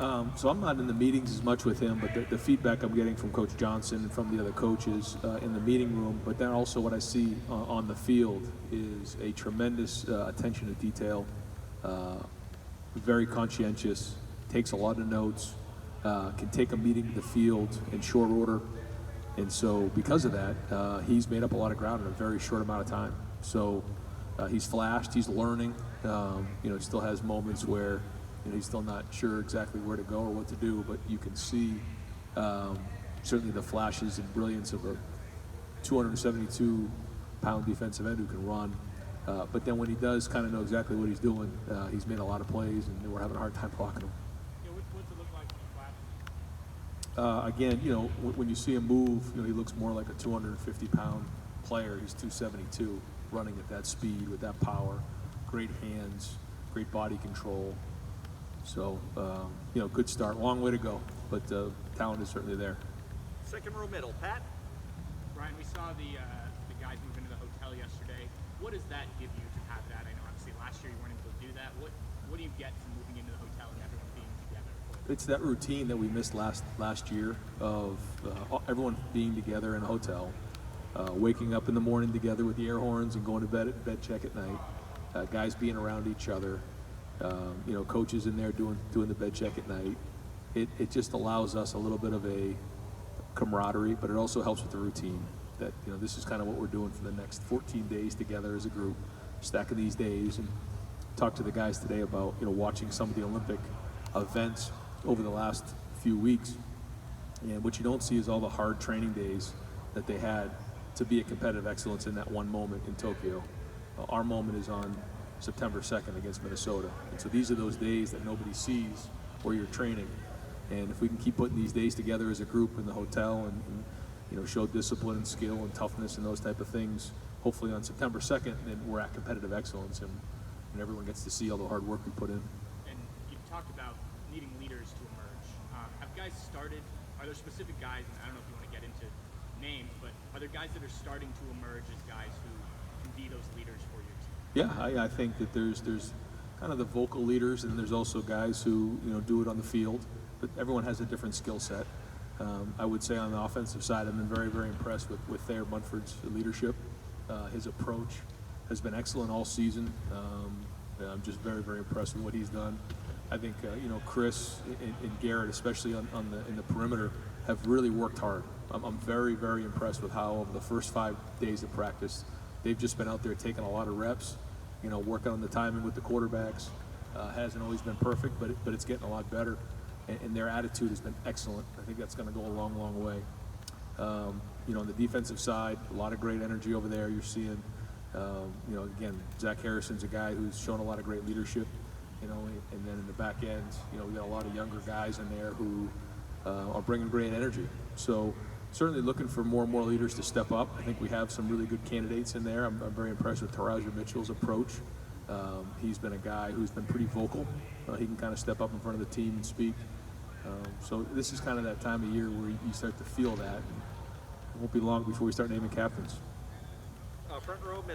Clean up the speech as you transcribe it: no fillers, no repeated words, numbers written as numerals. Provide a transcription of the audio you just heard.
So I'm not in the meetings as much with him, but the feedback I'm getting from Coach Johnson and from the other coaches in the meeting room, but then also what I see on the field is a tremendous attention to detail, very conscientious, takes a lot of notes, can take a meeting to the field in short order. And so because of that, he's made up a lot of ground in a very short amount of time. So he's flashed, he's learning, he still has moments where he's still not sure exactly where to go or what to do, but you can see certainly the flashes and brilliance of a 272-pound defensive end who can run. But then when he does kind of know exactly what he's doing, he's made a lot of plays, and we're having a hard time blocking him. What's it look like when he flashes? Again, when you see him move, he looks more like a 250-pound player. He's 272, running at that speed with that power, great hands, great body control. So, good start. Long way to go, but talent is certainly there. Second row middle, Pat. Brian, we saw the guys move into the hotel yesterday. What does that give you to have that? I know obviously last year you weren't able to do that. What do you get from moving into the hotel and everyone being together? It's that routine that we missed last year of everyone being together in a hotel, waking up in the morning together with the air horns and going to bed check at night, guys being around each other. Coaches in there doing the bed check at night. It just allows us a little bit of a camaraderie, but it also helps with the routine that, this is kind of what we're doing for the next 14 days together as a group, stacking these days. And talked to the guys today about, watching some of the Olympic events over the last few weeks. And what you don't see is all the hard training days that they had to be at competitive excellence in that one moment in Tokyo. Our moment is on September 2nd against Minnesota. And so these are those days that nobody sees where you're training. And if we can keep putting these days together as a group in the hotel and show discipline and skill and toughness and those type of things, hopefully on September 2nd, then we're at competitive excellence and everyone gets to see all the hard work we put in. And you've talked about needing leaders to emerge. Have guys started, are there specific guys, and I don't know if you want to get into names, but are there guys that are starting to emerge as guys who can be those leaders for your team? Yeah, I think that there's kind of the vocal leaders, and there's also guys who do it on the field. But everyone has a different skill set. I would say on the offensive side, I've been very, very impressed with Thayer Munford's leadership. His approach has been excellent all season. I'm just very, very impressed with what he's done. I think Chris and Garrett, especially in the perimeter, have really worked hard. I'm very, very impressed with how over the first 5 days of practice, they've just been out there taking a lot of reps, working on the timing with the quarterbacks. Hasn't always been perfect, but it's getting a lot better. And their attitude has been excellent. I think that's going to go a long, long way. On the defensive side, a lot of great energy over there. You're seeing, again, Zach Harrison's a guy who's shown a lot of great leadership, and then in the back end, we got a lot of younger guys in there who are bringing great energy. So certainly looking for more and more leaders to step up. I think we have some really good candidates in there. I'm very impressed with Taraja Mitchell's approach. He's been a guy who's been pretty vocal. He can kind of step up in front of the team and speak. So this is kind of that time of year where you start to feel that. It won't be long before we start naming captains. Front row middle.